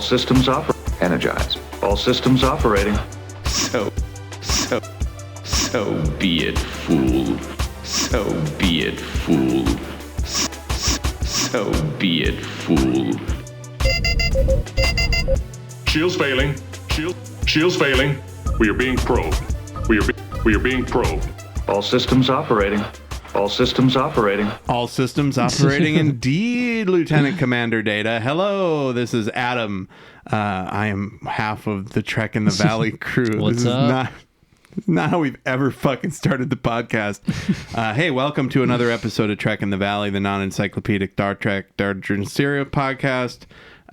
All systems energize. All systems operating. So be it, fool. So be it, fool. So be it, fool. Shields failing. Shields failing. We are being probed. We are being probed. All systems operating. All systems operating. All systems operating indeed, Lieutenant Commander Data. Hello, this is Adam. I am half of the Trek in the Valley crew. What's this is up? not how we've ever fucking started the podcast. Hey, welcome to another episode of Trek in the Valley, the non-encyclopedic Star Trek Dark Stereo podcast.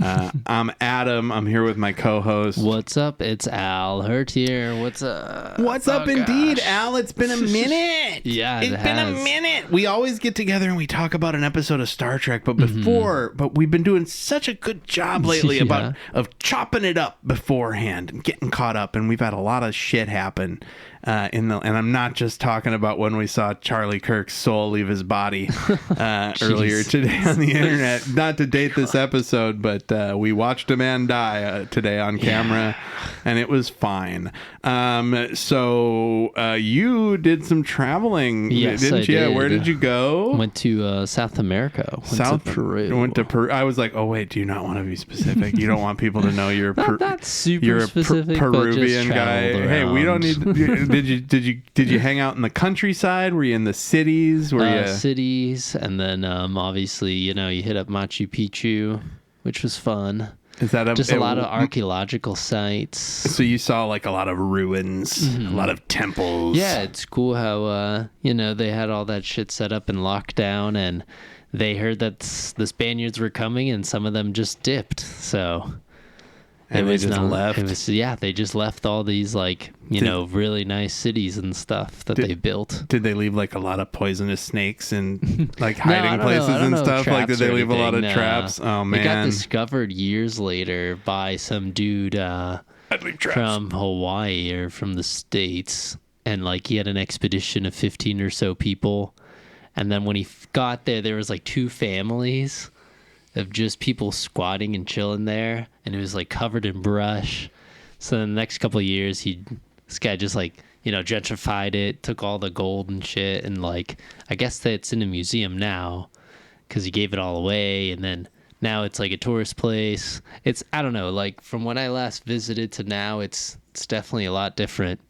I'm Adam. I'm here with my co-host. What's up? It's Al. Hirt here. What's up? What's up, indeed, Al? It's been a minute. Yeah, it's been a minute. We always get together and we talk about an episode of Star Trek, but we've been doing such a good job lately of chopping it up beforehand and getting caught up, and we've had a lot of shit happen. And I'm not just talking about when we saw Charlie Kirk's soul leave his body earlier today on the internet. Not to date this episode, but we watched a man die today on camera, and it was fine. So you did some traveling, yes, didn't you? Did. Where did you go? Went to South America. Went to Peru. I was like, oh wait, do you not want to be specific? You don't want people to know you're not super you're a specific, Peruvian but just guy. around. Hey, we don't need. Did you hang out in the countryside? Were you in the cities? Cities, and then obviously you hit up Machu Picchu, which was fun. Is that just a lot of archaeological sites? So you saw like a lot of ruins, a lot of temples. Yeah, it's cool how they had all that shit set up and locked down, and they heard that the Spaniards were coming, and some of them just dipped. So. And they just left? They just left all these, really nice cities and stuff that they built. Did they leave, a lot of poisonous snakes and, hiding places and stuff? Did they leave a lot of traps? Oh, man. It got discovered years later by some dude from Hawaii or from the States. And, he had an expedition of 15 or so people. And then when he got there was, 2 families of just people squatting and chilling there, and it was covered in brush. So in the next couple of years, this guy just gentrified it, took all the gold and shit, and I guess that it's in a museum now because he gave it all away, and then now it's a tourist place. It's, I don't know, from when I last visited to now, it's definitely a lot different.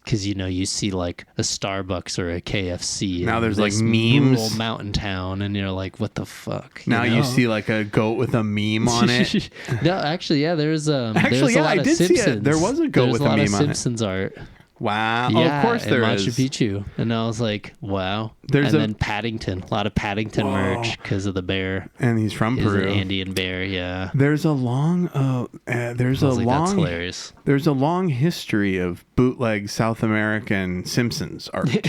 Because, you see, a Starbucks or a KFC. Now there's, memes. Rural mountain town, and you're like, what the fuck? You see, a goat with a meme on it. No, actually, yeah, there's a I did Simpsons. See it. There was a goat with a meme on it. There's a lot of Simpsons art. Wow. Yeah, of course there is. Machu Picchu. And I was like, wow. Then Paddington. A lot of Paddington merch because of the bear. And he's from Peru. An Andean bear, yeah. There's a long that's hilarious. There's a long history of bootleg South American Simpsons art.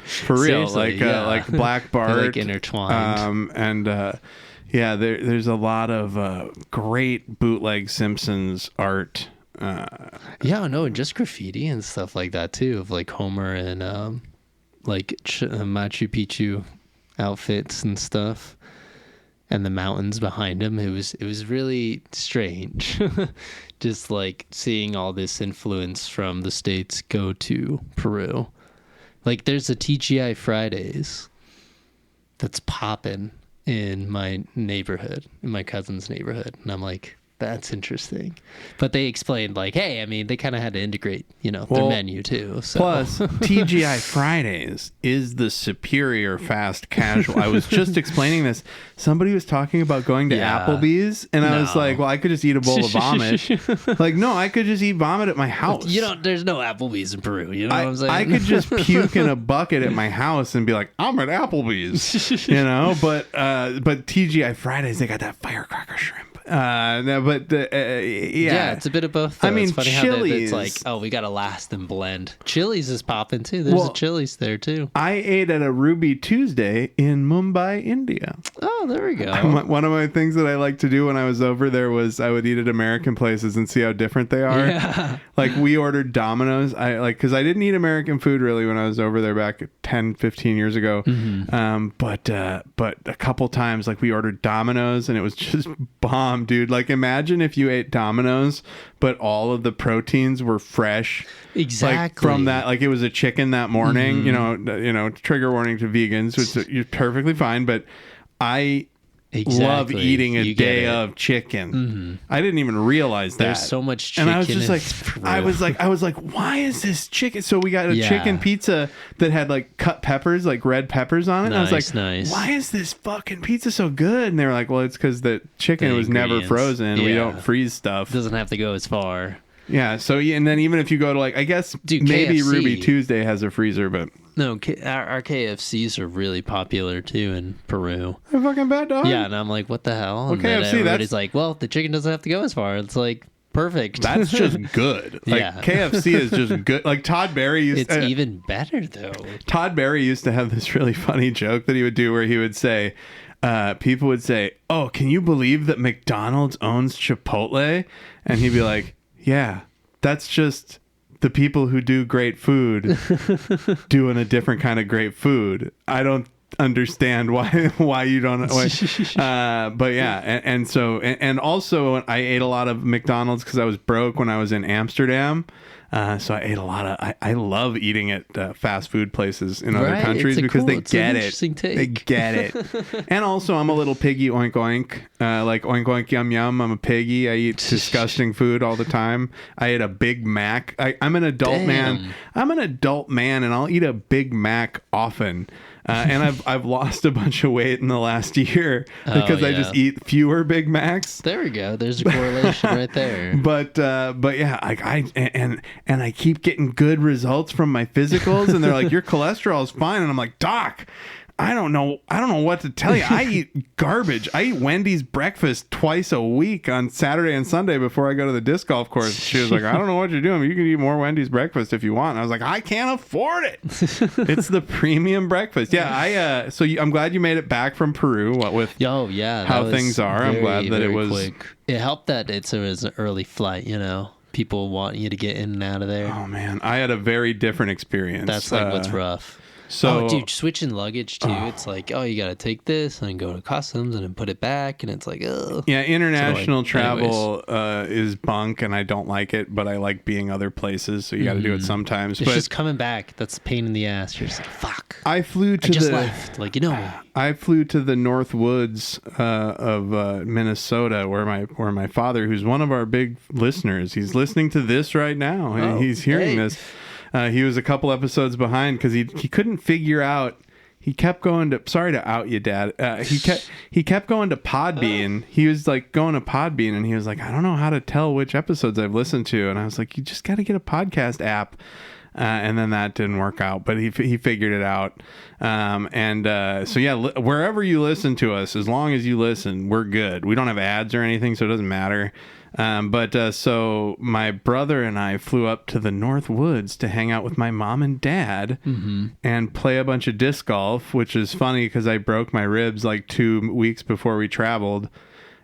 For real. Like Black Bart. They're intertwined. There's a lot of great bootleg Simpsons art. And just graffiti and stuff like that too, of Homer and Machu Picchu outfits and stuff, and the mountains behind him. It was really strange, just seeing all this influence from the States go to Peru. There's a TGI Fridays that's popping in my neighborhood, in my cousin's neighborhood, and I'm like, that's interesting. But they explained, hey, they kind of had to integrate, their menu too. So. Plus, TGI Fridays is the superior fast casual. I was just explaining this. Somebody was talking about going to Applebee's, and I was like, well, I could just eat a bowl of vomit. No, I could just eat vomit at my house. There's no Applebee's in Peru. You know what I'm saying? I could just puke in a bucket at my house and be like, I'm at Applebee's, But TGI Fridays, they got that firecracker shrimp. It's a bit of both. Though. It's funny Chili's, how it's we gotta last and blend. Chili's is popping too. There's a Chili's there too. I ate at a Ruby Tuesday in Mumbai, India. Oh, Oh, there we go. One of my things that I like to do when I was over there was I would eat at American places and see how different they are. Yeah. Like we ordered Domino's. Because I didn't eat American food really when I was over there back 10, 15 years ago. But a couple times like we ordered Domino's and it was just bomb, dude. Like imagine if you ate Domino's, but all of the proteins were fresh. Exactly. Like from that, like it was a chicken that morning, you know, trigger warning to vegans, which you're perfectly fine. But I love eating a day of chicken. I didn't even realize that. There's so much chicken. And I was just like, I was like, why is this chicken? So we got a chicken pizza that had like cut peppers, like red peppers on it. And I was like, why is this fucking pizza so good? And they were like, well, it's because the chicken was never frozen. We don't freeze stuff. Doesn't have to go as far. Yeah. So, and then even if you go to like, I guess maybe KFC, Ruby Tuesday has a freezer, but. No, our KFCs are really popular too in Peru. They're fucking bad, dog. Yeah, and I'm like, what the hell? And KFC, everybody's like, well, the chicken doesn't have to go as far. It's like, perfect. That's just good. Like, KFC is just good. Like Todd Barry used It's even better, though. Todd Barry used to have this really funny joke that he would do where he would say, people would say, oh, can you believe that McDonald's owns Chipotle? And he'd be like, yeah, that's just the people who do great food doing a different kind of great food. I don't understand why you don't. But yeah, and also I ate a lot of McDonald's because I was broke when I was in Amsterdam. So I ate a lot of. I love eating at fast food places in other countries because they get it. They get it. And also, I'm a little piggy, oink oink, like oink oink yum yum. I'm a piggy. I eat disgusting food all the time. I ate a Big Mac. I'm an adult man. I'm an adult man, and I'll eat a Big Mac often. And I've lost a bunch of weight in the last year because I just eat fewer Big Macs. There we go. There's a correlation right there. But yeah, I keep getting good results from my physicals, and they're like, your cholesterol is fine, and I'm like, doc, I don't know what to tell you. I eat garbage. I eat Wendy's breakfast twice a week on Saturday and Sunday before I go to the disc golf course. She was like, I don't know what you're doing. You can eat more Wendy's breakfast if you want. And I was like, I can't afford it. It's the premium breakfast. Yeah, I'm glad you made it back from Peru with how things are. I'm glad that it was quick. It helped that it was an early flight, you know. People want you to get in and out of there. Oh man, I had a very different experience. That's like what's rough. So, dude, switching luggage too. It's like, you got to take this and then go to customs and then put it back, and it's like, oh. Yeah, international travel is bunk, and I don't like it, but I like being other places, so you got to do it sometimes. It's just coming back. That's a pain in the ass. You're just like, fuck. I just left. Like, you know me. I flew to the North Woods of Minnesota, where my father, who's one of our big listeners, he's listening to this right now. He's hearing this. He was a couple episodes behind because he couldn't figure out. He kept going to. Sorry to out you, Dad. He kept going to Podbean. He was like going to Podbean, and he was like, I don't know how to tell which episodes I've listened to. And I was like, you just got to get a podcast app. And then that didn't work out, but he figured it out. So yeah, wherever you listen to us, as long as you listen, we're good. We don't have ads or anything, so it doesn't matter. So my brother and I flew up to the North Woods to hang out with my mom and dad and play a bunch of disc golf, which is funny because I broke my ribs like 2 weeks before we traveled.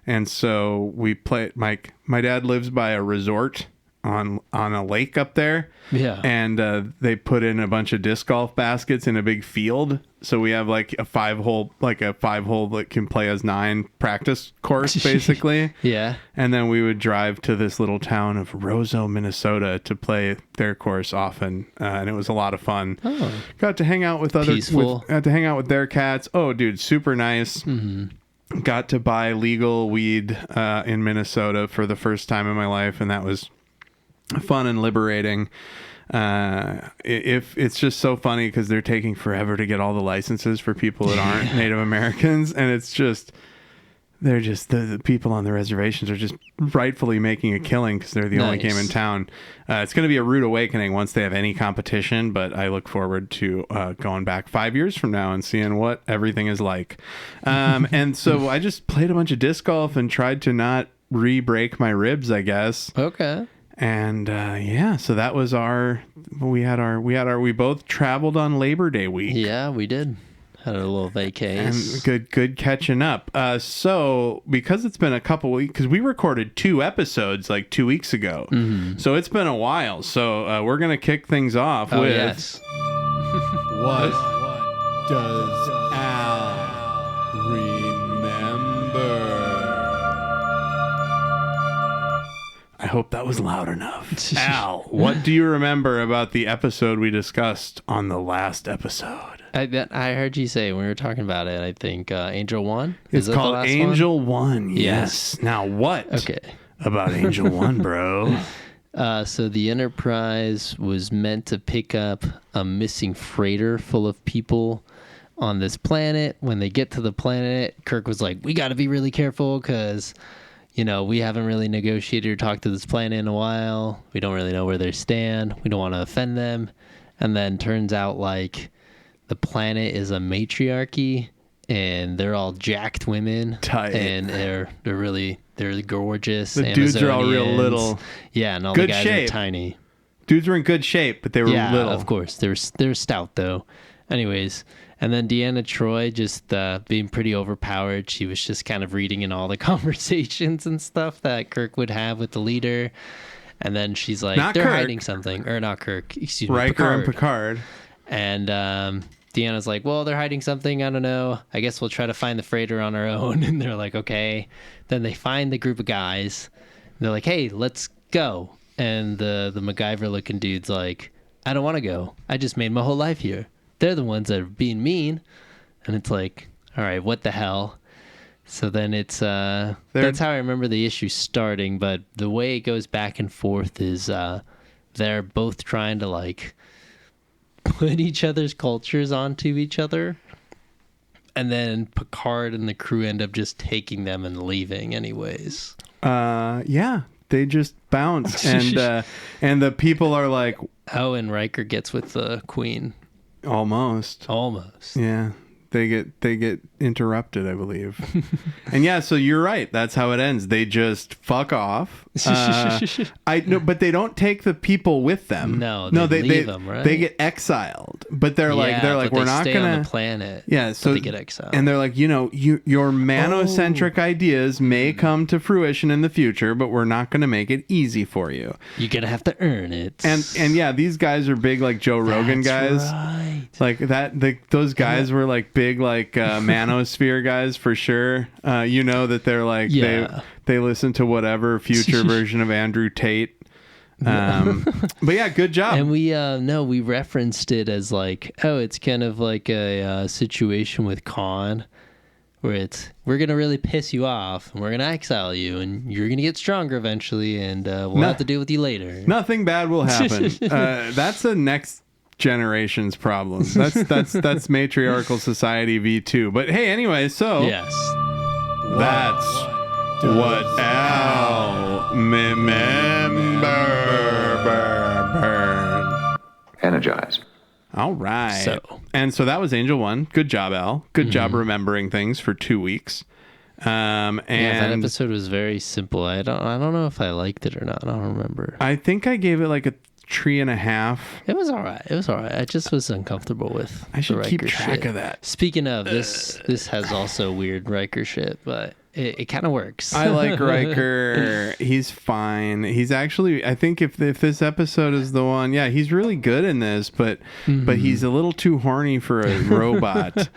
And so we played. My dad lives by a resort on a lake up there. Yeah. And they put in a bunch of disc golf baskets in a big field. So we have like a 5-hole that can play as 9 practice course basically. Yeah. And then we would drive to this little town of Roseau, Minnesota to play their course often. And it was a lot of fun. Oh. Got to hang out with got to hang out with their cats. Oh, dude, super nice. Mm-hmm. Got to buy legal weed in Minnesota for the first time in my life, and that was fun and liberating. If it's just so funny because they're taking forever to get all the licenses for people that aren't Native Americans, and it's just the people on the reservations are just rightfully making a killing because they're the only game in town. It's going to be a rude awakening once they have any competition, but I look forward to going back 5 years from now and seeing what everything is like. And so I just played a bunch of disc golf and tried to not re-break my ribs, I guess. Okay. And so that was we both traveled on Labor Day week. Yeah, we did. Had a little vacay. And good catching up. So because it's been a couple weeks, because we recorded 2 episodes like 2 weeks ago, so it's been a while. So we're gonna kick things off with What does Al remember? I hope that was loud enough. Al, what do you remember about the episode we discussed on the last episode? I heard you say when we were talking about it, I think Angel 1? It's called Angel 1, yes. Now what about Angel 1, bro? So the Enterprise was meant to pick up a missing freighter full of people on this planet. When they get to the planet, Kirk was like, we got to be really careful because... we haven't really negotiated or talked to this planet in a while. We don't really know where they stand. We don't want to offend them. And then turns out like the planet is a matriarchy and they're all jacked women. Tight. And they're gorgeous. The dudes are all real little. Yeah, and all good the guys shape. are tiny. Dudes were in good shape, but they were little. Of course. They're stout though. Anyways, and then Deanna Troi just being pretty overpowered. She was just kind of reading in all the conversations and stuff that Kirk would have with the leader. And then she's like, they're hiding something. Or not Kirk, excuse me, Riker and Picard. And Deanna's like, well, they're hiding something. I don't know. I guess we'll try to find the freighter on our own. And they're like, okay. Then they find the group of guys. And they're like, hey, let's go. And the MacGyver-looking dude's like, I don't want to go. I just made my whole life here. They're the ones that are being mean. And it's like, all right, what the hell? So then it's that's how I remember the issue starting, but the way it goes back and forth is they're both trying to like put each other's cultures onto each other. And then Picard and the crew end up just taking them and leaving anyways. Yeah, they just bounce and the people are like, oh, and Riker gets with the Queen. Almost. Yeah. They get interrupted, I believe. And yeah, so you're right. That's how it ends. They just fuck off. But they don't take the people with them. No, they leave them, right? They get exiled. But they're like we're not stay gonna on the planet. Yeah, so they get exiled. And they're like, your manocentric ideas may come to fruition in the future, but we're not going to make it easy for you. You're gonna have to earn it. And yeah, these guys are big like Joe Rogan guys. Right. Like that. Those guys were like big like manosphere guys for sure. That they're like they listen to whatever future version of Andrew Tate. But yeah, good job. And we referenced it as like, it's kind of like a situation with Khan where we're gonna really piss you off and we're gonna exile you and you're gonna get stronger eventually and we'll have to deal with you later. Nothing bad will happen. That's the next generation's problem. That's matriarchal society V2. But hey, anyway, so yes, that's what Al remember. Energize. All right. So that was Angel 1. Good job, Al. Good job remembering things for 2 weeks. And that episode was very simple. I don't know if I liked it or not. I don't remember. I think I gave it like a 3.5. It was all right. I just was uncomfortable with. I should keep Riker track shit. of that. Speaking of this has also weird Riker shit, but it kind of works. I like Riker. He's fine. He's actually, I think if this episode is the one, yeah, he's really good in this, but he's a little too horny for a robot.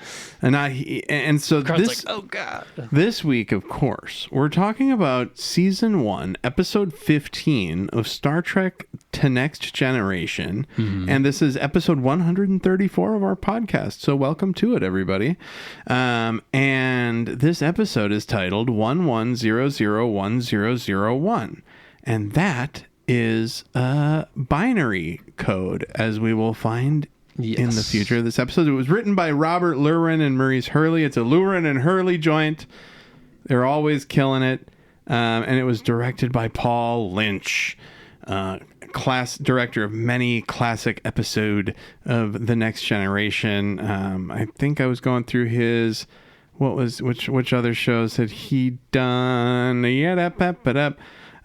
And so this, like, oh god. This week, of course, we're talking about season 1, episode 15 of Star Trek: The Next Generation, and this is episode 134 of our podcast. So welcome to it, everybody. And this episode is titled 11001001, and that is a binary code, as we will find in the future of this episode. It was written by Robert Lurwin and Maurice Hurley. It's a Lurwin and Hurley joint. They're always killing it. And it was directed by Paul Lynch, director of many classic episode of The Next Generation. I think I was going through his... which other shows had he done?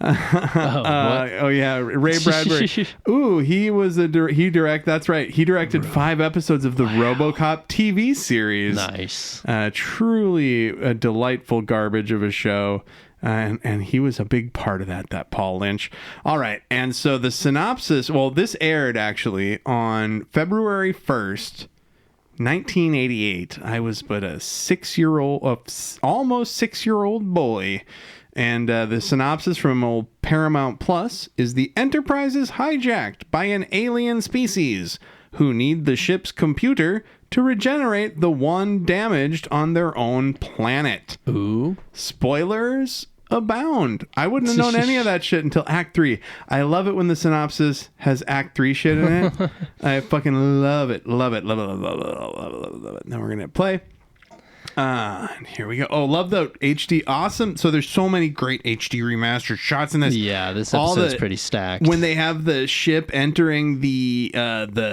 Oh yeah, Ray Bradbury. Ooh, he that's right. He directed 5 episodes of the RoboCop TV series. Nice. Truly a delightful garbage of a show. And he was a big part of that Paul Lynch. All right. And so the synopsis, well, this aired actually on February 1st, 1988. I was but a 6-year-old, almost 6-year-old boy. And the synopsis from old Paramount Plus is the Enterprise is hijacked by an alien species who need the ship's computer to regenerate the one damaged on their own planet. Ooh. Spoilers abound. I wouldn't have known any of that shit until Act 3. I love it when the synopsis has Act 3 shit in it. I fucking love it. Love it. Love it. Love it. Love it. Love it. Now we're going to play. And here we go. Oh, love the HD. Awesome. So there's so many great HD remastered shots in this. Yeah, this episode's pretty stacked. When they have the ship entering the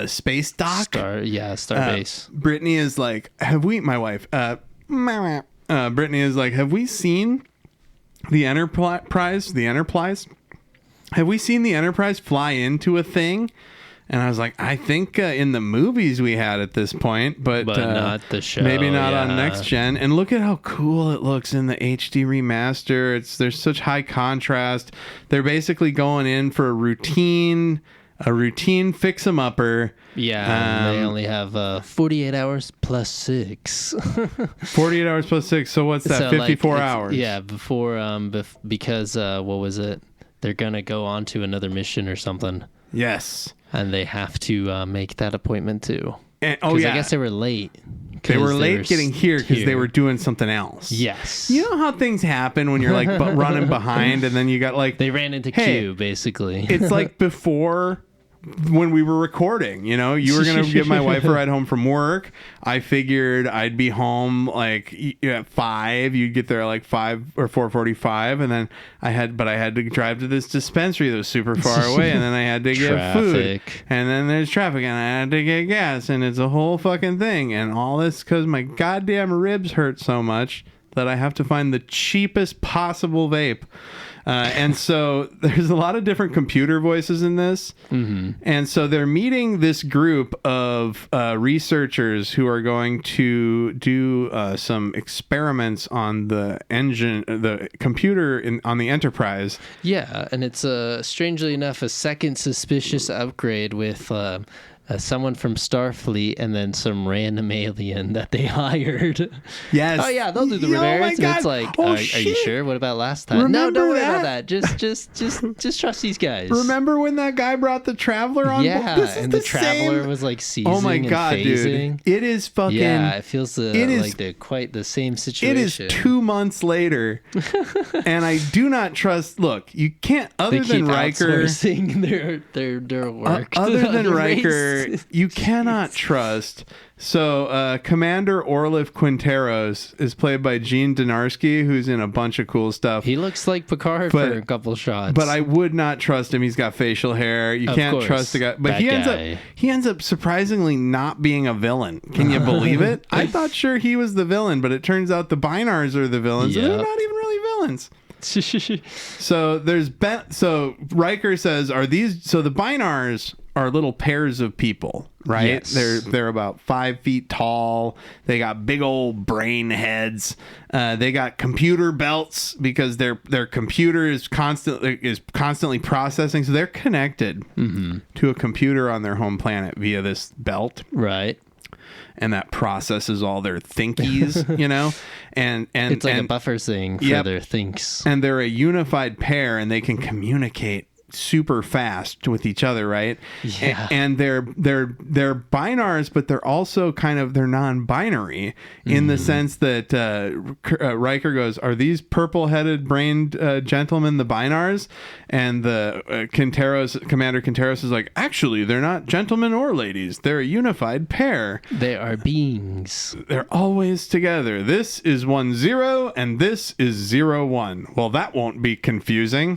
space dock. Starbase. Brittany is like, my wife, Brittany is like, have we seen the Enterprise? Have we seen the Enterprise fly into a thing? And I was like, I think in the movies we had at this point, but not the show. Maybe not on Next Gen. And look at how cool it looks in the HD remaster. There's such high contrast. They're basically going in for a routine fix 'em upper. Yeah, they only have 48 hours plus 6. 48 hours plus 6. So what's that? 54 hours. Yeah, before because what was it? They're gonna go on to another mission or something. Yes. And they have to make that appointment too. And, I guess they were late. They were late getting here because they were doing something else. Yes. You know how things happen when you're like running behind and then you got like... They ran into Q, basically. It's like before... when we were recording, you were going to give my wife a ride home from work. I figured I'd be home like at 5. You'd get there like 5 or 4:45. And then I had to drive to this dispensary that was super far away. And then I had to get food. And then there's traffic and I had to get gas. And it's a whole fucking thing. And all this because my goddamn ribs hurt so much that I have to find the cheapest possible vape. And so there's a lot of different computer voices in this. Mm-hmm. And so they're meeting this group of researchers who are going to do some experiments on the computer on the Enterprise. Yeah, and it's strangely enough a second suspicious upgrade with someone from Starfleet and then some random alien that they hired. Yes. Oh yeah, they'll do the repairs. And it's like, are you sure? What about last time? Remember no, don't worry about that. Just trust these guys. Remember when that guy brought the Traveler on? Yeah, and the Traveler was like seizing. Oh my god, and phasing. Dude! It is fucking. Yeah, it feels quite the same situation. It is 2 months later, and I do not trust. Look, you can't. Other than Riker, their work. Other than Riker. You cannot trust. So Commander Orlif Quinteros is played by Gene Dynarski, who's in a bunch of cool stuff. He looks like Picard for a couple shots. But I would not trust him. He's got facial hair. You can't trust the guy. But he ends up surprisingly not being a villain. Can you believe it? I thought sure he was the villain, but it turns out the Bynars are the villains. Yep. And they're not even really villains. So Riker says, the Bynars are little pairs of people, right? Yes. They're about 5 feet tall. They got big old brain heads. They got computer belts because their computer is constantly processing. So they're connected to a computer on their home planet via this belt, right? And that processes all their thinkies, and it's like a buffer thing for their thinks. And they're a unified pair, and they can communicate super fast with each other, right? Yeah. And they're Bynars, but they're also they're non-binary in the sense that Riker goes, "Are these purple-headed brained gentlemen the Bynars?" And the Commander Quinteros is like, "Actually, they're not gentlemen or ladies. They're a unified pair. They are beings. They're always together. This is 1-0 and this is 0-1. Well, that won't be confusing."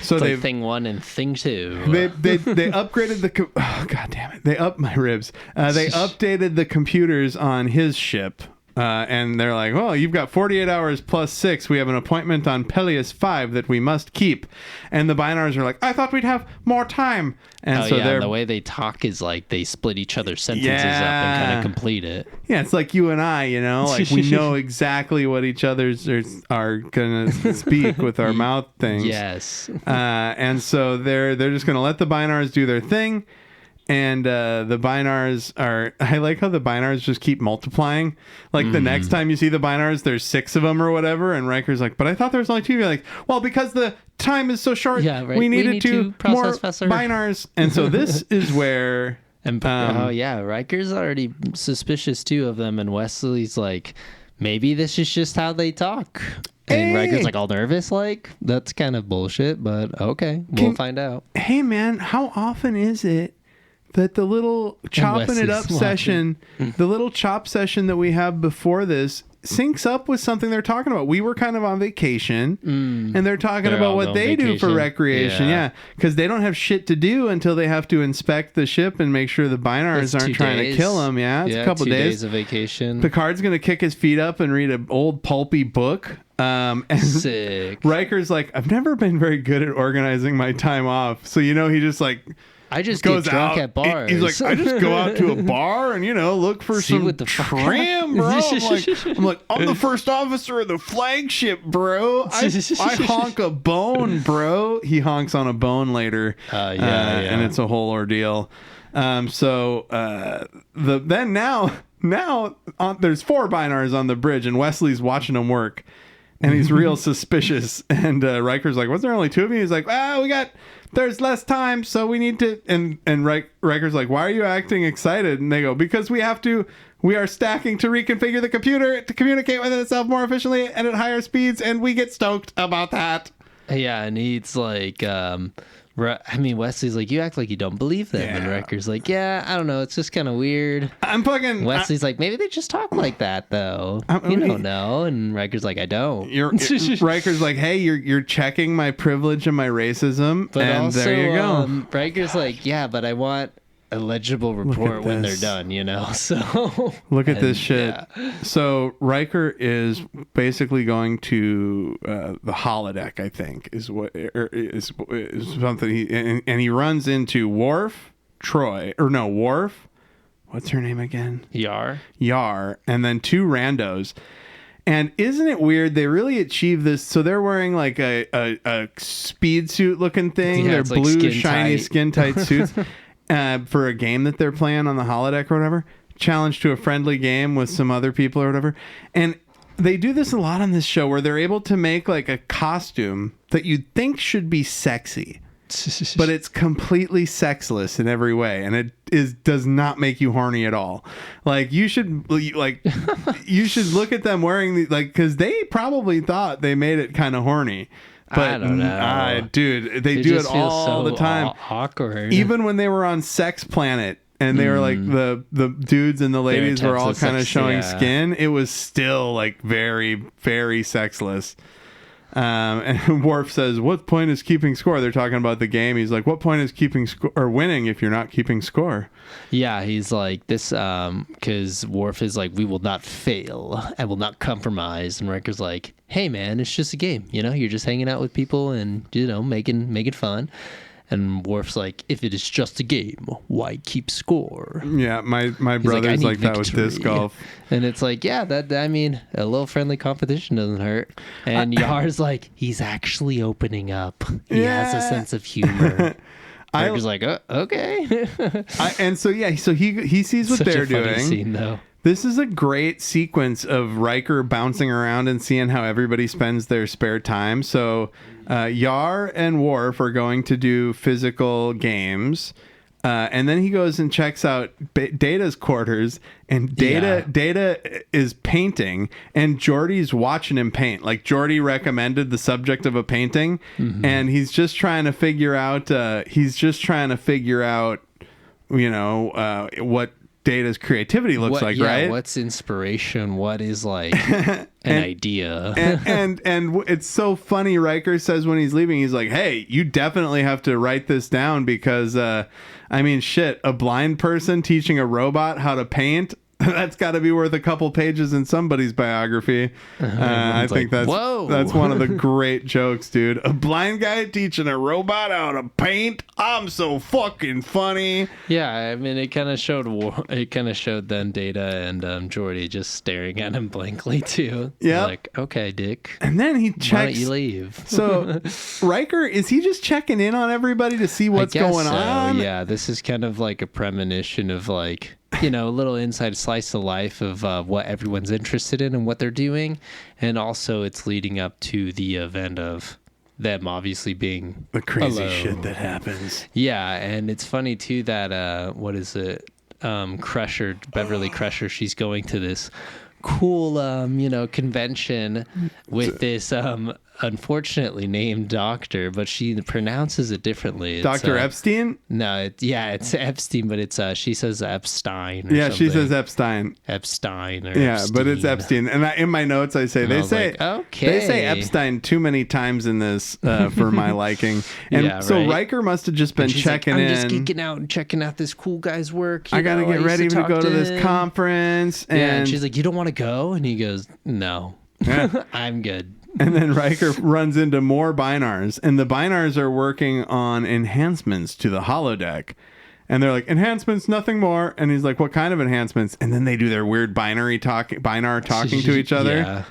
So they've thing 1 and thing 2. They upgraded the oh god damn it. They upped my ribs. They updated the computers on his ship And they're like, well, you've got 48 hours plus 6. We have an appointment on Peleus 5 that we must keep. And the Bynars are like, I thought we'd have more time. And and the way they talk is like they split each other's sentences up and kind of complete it. Yeah, it's like you and I, like we know exactly what each other's are going to speak with our mouth things. Yes. And so they're just going to let the Bynars do their thing. And the Bynars I like how the Bynars just keep multiplying. Like the next time you see the Bynars, there's 6 of them or whatever. And Riker's like, but I thought there was only 2. You're like, well, because the time is so short, we needed to more faster. Bynars. And so this is where... Riker's already suspicious too of them. And Wesley's like, maybe this is just how they talk. And Riker's like all nervous, like, that's kind of bullshit, but okay, we'll find out. Hey, man, how often is it that the little chopping it up session, the little chop session that we have before this syncs up with something they're talking about? We were kind of on vacation and they're talking about what they do for recreation. Yeah. Because they don't have shit to do until they have to inspect the ship and make sure the Bynars aren't trying to kill them. Yeah. It's a couple 2 days of vacation. Picard's going to kick his feet up and read an old pulpy book. And Sick. Riker's like, I've never been very good at organizing my time off. So, he just like... I just goes get drunk out. at bars. He's like, I just go out to a bar and look for some tram, bro. I'm like, I'm the first officer of the flagship, bro. I honk a bone, bro. He honks on a bone later. And it's a whole ordeal. Then now there's 4 Bynars on the bridge, and Wesley's watching them work. And he's real suspicious. And Riker's like, wasn't there only 2 of you? He's like, there's less time, so we need to... And Riker's like, why are you acting excited? And they go, because we are stacking to reconfigure the computer to communicate with itself more efficiently and at higher speeds, and we get stoked about that. Yeah, and he's like... Wesley's like, you act like you don't believe them. Yeah. And Riker's like, yeah, I don't know. It's just kind of weird. Wesley's like, maybe they just talk like that, though. You don't know. And Riker's like, I don't. Riker's like, hey, you're checking my privilege and my racism. But and also, there you go. Riker's like, yeah, but I want a legible report when they're done, So look at this shit. Yeah. So Riker is basically going to the holodeck, I think, is something he runs into Worf, Worf. What's her name again? Yar, and then 2 randos. And isn't it weird? They really achieve this. So they're wearing like a speed suit looking thing. They're blue, shiny, skin tight suits. For a game that they're playing on the holodeck or whatever, challenge to a friendly game with some other people or whatever. And they do this a lot on this show where they're able to make like a costume that you'd think should be sexy, but it's completely sexless in every way. And it does not make you horny at all. Like you should look at them wearing cause they probably thought they made it kind of horny. But I don't know. Dude, they do it all the time. Awkward. Even when they were on Sex Planet and they were like the dudes and the ladies were all kind of showing skin, it was still like very, very sexless. And Worf says, what point is keeping score? They're talking about the game. He's like, what point is keeping score or winning if you're not keeping score? Yeah, he's like this because Worf is like, we will not fail. I will not compromise. And Riker's like, hey, man, it's just a game. You're just hanging out with people and, making fun. And Worf's like, if it is just a game, why keep score? Yeah, my brother's like that with disc golf. And it's like, yeah, a little friendly competition doesn't hurt. And Yar's like, he's actually opening up. He has a sense of humor. Riker's like, oh, okay. So he sees what they're doing. Scene, though. This is a great sequence of Riker bouncing around and seeing how everybody spends their spare time. So Yar and Worf are going to do physical games. And then he goes and checks out Data's quarters, and Data is painting, and Geordi's watching him paint. Like Geordi recommended the subject of a painting, and he's just trying to figure out what Data's creativity looks like, right? What's inspiration? What is like an idea? and it's so funny. Riker says when he's leaving, he's like, "Hey, you definitely have to write this down because, a blind person teaching a robot how to paint." that's got to be worth a couple pages in somebody's biography. I think that's one of the great jokes, dude. A blind guy teaching a robot how to paint. I'm so fucking funny. Yeah, I mean, it kind of showed then Data and Geordi just staring at him blankly too. Yeah, like, okay, Dick. And then he checks. Why don't you leave? So Riker, is he just checking in on everybody to see what's going on? Yeah, this is kind of like a premonition of like, a little inside slice of life of what everyone's interested in and what they're doing, and also it's leading up to the event of them obviously being the crazy alone. Shit that happens. Yeah, and it's funny too that what is it? Crusher, Beverly Crusher, she's going to this cool convention with this unfortunately named doctor, but she pronounces it differently. Dr. Epstein? No, it's Epstein, but it's she says Epstein. Yeah, she says Epstein. Epstein. But it's Epstein. And in my notes, I say they say Epstein too many times in this for my liking. And so Riker must have just been checking in. I'm just geeking out and checking out this cool guy's work. I got to get ready to go to this conference. And she's like, "You don't want to go?" And he goes, "No, I'm good." And then Riker runs into more Bynars, and the Bynars are working on enhancements to the holodeck. And they're like, enhancements, nothing more. And he's like, what kind of enhancements? And then they do their weird Bynar talking to each other. Yeah.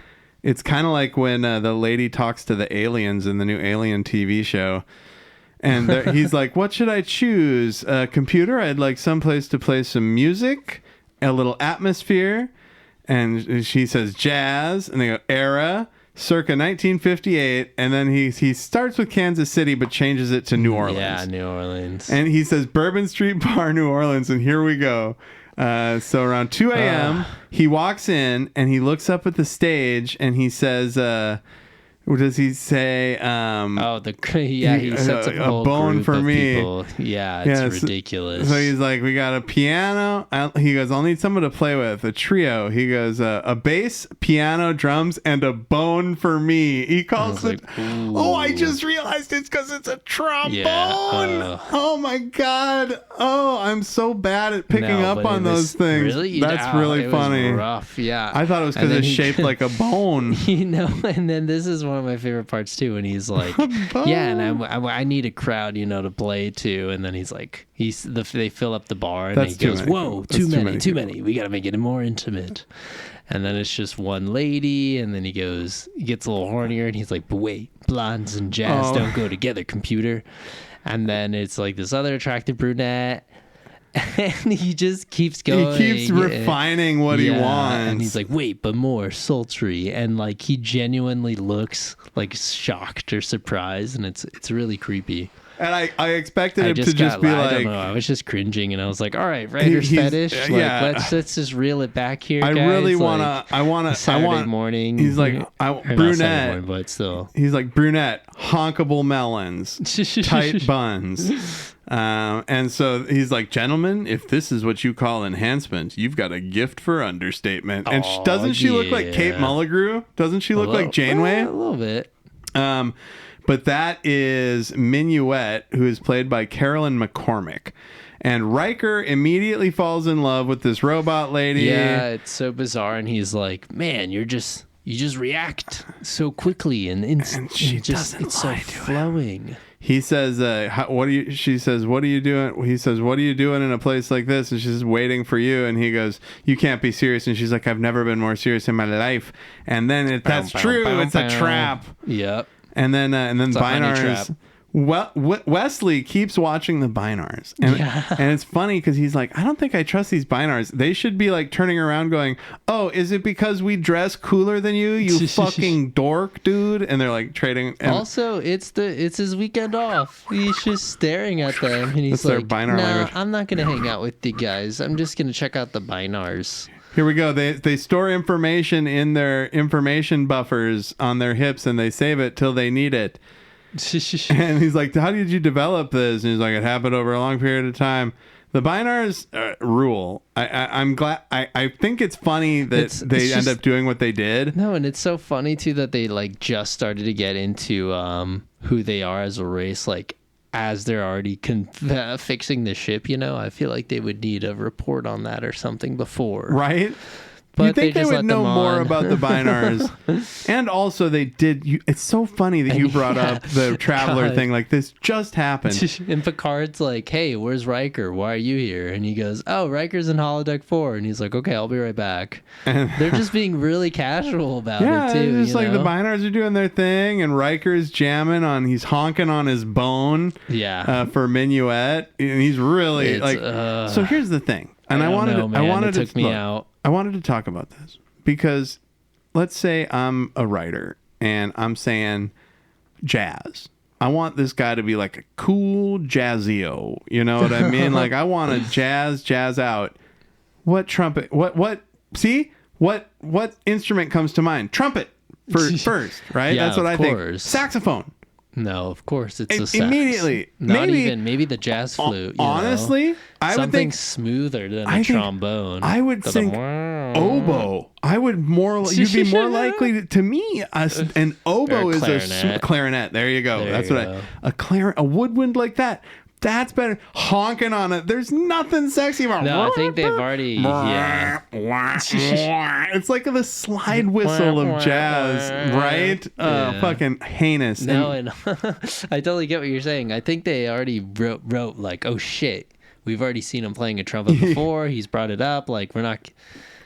It's kind of like when the lady talks to the aliens in the new Alien TV show. And he's like, what should I choose? A computer? I'd like someplace to play some music, a little atmosphere. And she says jazz. And they go, era. Circa 1958, and then he starts with Kansas City but changes it to New Orleans. Yeah, New Orleans. And he says Bourbon Street Bar, New Orleans, and here we go. So around 2 a.m., he walks in and he looks up at the stage and he says, what does he say? He sets up a bone for me. People. Yeah, it's ridiculous. So he's like, we got a piano. He goes, I'll need someone to play with. A trio. He goes, a bass, piano, drums, and a bone for me. He calls it. I just realized it's because it's a trombone. Yeah, oh my God. Oh, I'm so bad at picking up on those things. Really? That's really funny. Was rough. Yeah. I thought it was because it's shaped like a bone. And then this is one of my favorite parts too, when he's like, yeah, and I need a crowd, to play to, and then he's like, they fill up the bar, and he goes, whoa, too many. We got to make it more intimate. And then it's just one lady, and then he gets a little hornier, and he's like, but wait, blondes and jazz don't go together, computer. And then it's like this other attractive brunette. And he just keeps going. He keeps refining what he wants. And he's like, wait, but more sultry. And like he genuinely looks like shocked or surprised. And it's really creepy. And I expected him to just be like, I don't know. I was just cringing, and I was like, all right, writer's fetish. Let's just reel it back here. I guys. Really want Saturday morning. He's like, brunette, morning, but still. He's like, brunette, honkable melons, tight buns. And so he's like, gentlemen, if this is what you call enhancement, you've got a gift for understatement. And doesn't she look like Kate Mulligrew? Doesn't she look like Janeway? A little bit. But that is Minuet, who is played by Carolyn McCormick. And Riker immediately falls in love with this robot lady. Yeah, it's so bizarre. And he's like, man, you just react so quickly. And she doesn't it's so flowing. He says, she says, what are you doing? He says, what are you doing in a place like this? And she's waiting for you. And he goes, you can't be serious. And she's like, I've never been more serious in my life. And then that's true. It's a trap. Yep. And then Bynars. Wesley keeps watching the Bynars. And it's funny because he's like, I don't think I trust these Bynars. They should be like turning around going, oh, is it because we dress cooler than you fucking dork, dude? And they're like trading. Also, it's his weekend off. He's just staring at them. And he's like, no, I'm not going to hang out with the guys. I'm just going to check out the Bynars. Here we go. They store information in their information buffers on their hips, and they save it till they need it. And he's like, how did you develop this? And he's like, it happened over a long period of time. The Bynars rule. I'm glad. I think it's funny that they end up doing what they did. No, and it's so funny too that they like just started to get into who they are as a race, like as they're already fixing the ship, I feel like they would need a report on that or something before. Right? But you think they would know more about the Bynars. And also they did. It's so funny that you brought up the Traveler thing. Like, this just happened. And Picard's like, hey, where's Riker? Why are you here? And he goes, oh, Riker's in holodeck 4. And he's like, okay, I'll be right back. They're just being really casual about it, too. It's like the Bynars are doing their thing, and Riker's jamming on, he's honking on his bone for Minuet. And he's really, so here's the thing. And I wanted to talk about this because let's say I'm a writer and I'm saying jazz. I want this guy to be like a cool jazzio. You know what I mean? Like, I want to jazz out. What trumpet? What instrument comes to mind? Trumpet first, right? That's what I think. Saxophone. No, of course it's a sax. Immediately. Maybe the jazz flute. Honestly, I would think smoother than a trombone. I would think oboe. You'd be more likely to me. An oboe is a clarinet. There you go. That's what a woodwind like that. That's better. Honking on it. There's nothing sexy about. No, I think they've already. Yeah. It's like the slide whistle of jazz, right? Fucking heinous. No, and I totally get what you're saying. I think they already wrote like, oh shit, we've already seen him playing a trumpet before. He's brought it up. Like, we're not.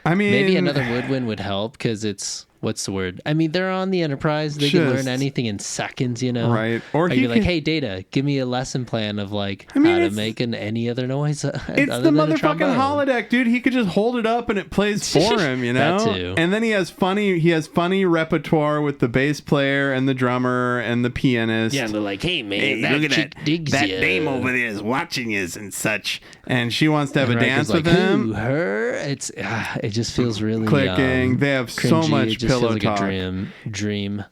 I mean, maybe another woodwind would help because it's. What's the word? I mean, they're on the Enterprise. They can learn anything in seconds, Right. Or he like, hey, Data, give me a lesson plan of how to make any other noise. It's the motherfucking holodeck, dude. He could just hold it up and it plays for him, That too. And then he has funny repertoire with the bass player and the drummer and the pianist. Yeah, they're like, hey, man, look at that dame over there is watching you and such. And she wants to have a dance with him. Her? It just feels really clicking. They have cringy. So much pillow like talk. A dream.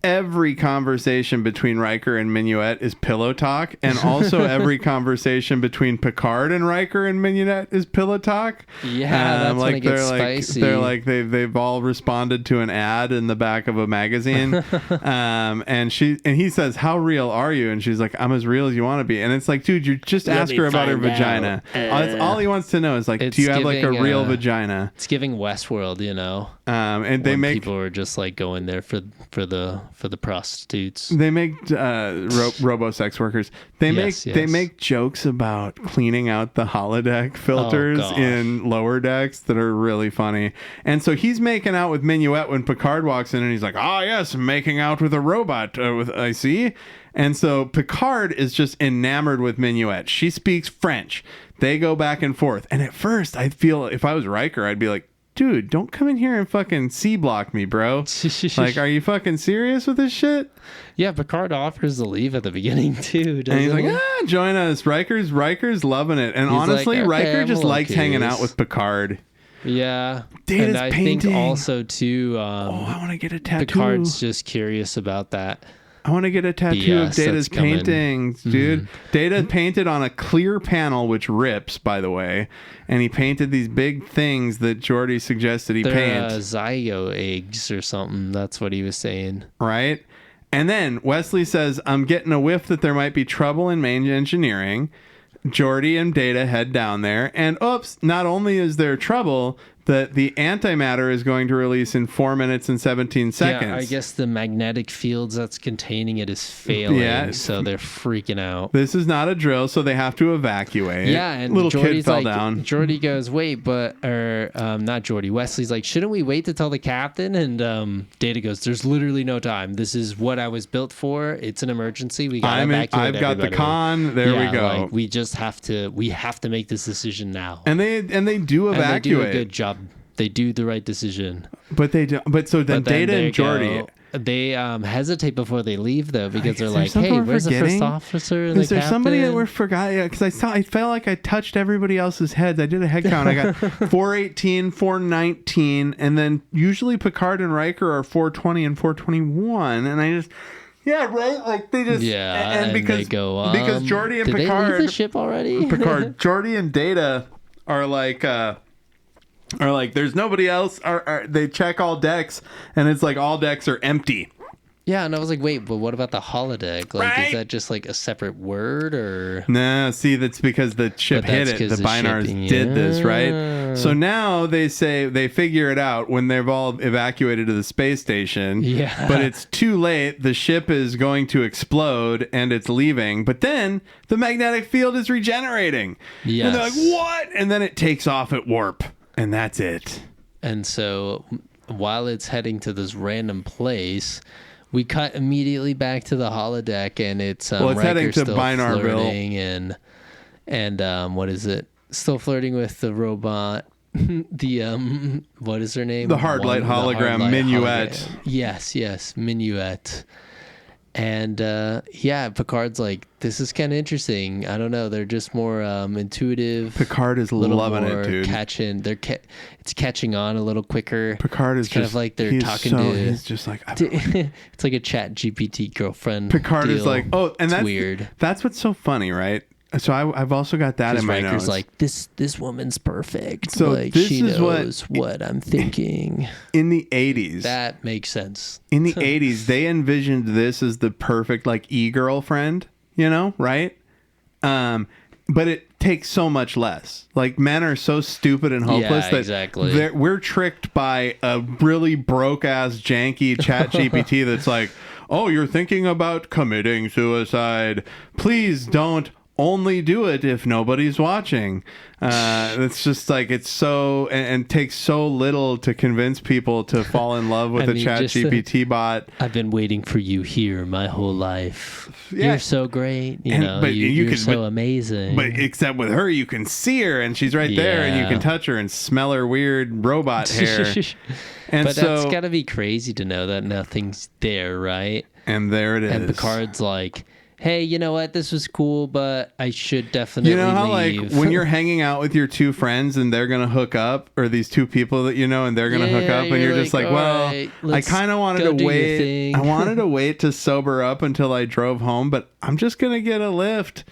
Every conversation between Riker and Minuet is pillow talk, and also every conversation between Picard and Riker and Minuet is pillow talk. Yeah, that's when it gets spicy. They're like they've all responded to an ad in the back of a magazine, and he says, "How real are you?" And she's like, "I'm as real as you want to be." And it's like, dude, you just ask her about her vagina. That's all he wants to know is like, do you have like a real vagina? It's giving Westworld, And they make people are just like going there for the prostitutes. They make robo sex workers. They make jokes about cleaning out the holodeck filters in lower decks that are really funny. And so he's making out with Minuet when Picard walks in, and he's like, "Ah, yes, making out with a robot. I see." And so Picard is just enamored with Minuet. She speaks French. They go back and forth. And at first, I feel if I was Riker, I'd be like, dude, don't come in here and fucking C-block me, bro. Like, are you fucking serious with this shit? Yeah, Picard offers to leave at the beginning, too. And he's like, join us. Riker's loving it. And honestly, like, Riker just likes hanging out with Picard. Yeah. Data's and I painting. think also, too, I want to get a tattoo. Picard's just curious about that. I want to get a tattoo of Data's paintings, dude. Mm-hmm. Data painted on a clear panel, which rips, by the way. And he painted these big things that Geordi suggested he paint. Zygo eggs or something. That's what he was saying. Right? And then Wesley says, I'm getting a whiff that there might be trouble in main engineering. Geordi and Data head down there. And oops, not only is there trouble, that the antimatter is going to release in 4 minutes and 17 seconds. Yeah, I guess the magnetic fields that's containing it is failing, so they're freaking out. This is not a drill, so they have to evacuate. Yeah, and little Geordi's kid fell down. Geordi goes, wait, not Geordi. Wesley's like, shouldn't we wait to tell the captain? And Data goes, there's literally no time. This is what I was built for. It's an emergency. We gotta evacuate I've got the con. There we go. Like, we just have to make this decision now. And they do evacuate. And they do a good job. They do the right decision. But they do. But so then Data and Geordi. They hesitate before they leave though, because they're like, "Hey, where's the first officer?" And is there somebody that we forgot? Yeah, because I felt like I touched everybody else's heads. I did a head count. I got 418, 419, and then usually Picard and Riker are 420 and 421, and I just. Yeah, right. Like they just and because they go, because Geordi and did Picard they leave the ship already. Picard, Geordi and Data are like there's nobody else. They check all decks, and it's like all decks are empty. Yeah, and I was like, wait, but what about the holodeck? Like, Right? is that just like a separate word or? No, see, that's because the ship But hit that's it. 'cause The the Bynars shipping, did this, right? yeah. So now they say they figure it out when they've all evacuated to the space station. Yeah. But it's too late. The ship is going to explode and it's leaving. But then the magnetic field is regenerating. Yes. And they're like, what? And then it takes off at warp. And that's it. And so while it's heading to this random place, we cut immediately back to the holodeck, and it's Well, it's Riker heading to still Bynarville. flirting and what is it? Still flirting with the robot. The what is her name? The hard light hologram, Minuet. hologram. Yes, Minuet. And yeah, Picard's like, this is kind of interesting. I don't know. They're just more intuitive. Picard is little loving more it, dude. Catching. It's catching on a little quicker. Picard is it's kind just of like they're he's talking so, to. He's just like, It's like a Chat GPT girlfriend. Picard is deal. like, oh, and It's that's weird. That's what's so funny, right? So I've also got that in my Riker's notes. like, this woman's perfect. So like, this she is knows what I'm thinking. In the 80s, That makes sense. in the 80s, they envisioned this as the perfect like e-girlfriend, right? But it takes so much less. Like, men are so stupid and hopeless Yeah, that exactly. we're tricked by a really broke ass janky Chat GPT that's like, oh, you're thinking about committing suicide. Please don't. Only do it if nobody's watching. It's just like, it's so, and takes so little to convince people to fall in love with I a mean, Chat just GPT bot. I've been waiting for you here my whole life. Yeah. You're so great. But You're so amazing. But except with her, you can see her and she's right there and you Yeah. can touch her and smell her weird robot hair. And but so, that's got to be crazy to know that nothing's there, right? and there it is. And Picard's like, hey, you know what? This was cool, but I should definitely You know how leave. like when you're hanging out with your two friends and they're gonna hook up, or these two people that you know and they're gonna hook up, and you're just like, "All well, right, I let's kind of wanted go to do your wait. thing." I wanted to wait to sober up until I drove home, but I'm just gonna get a lift.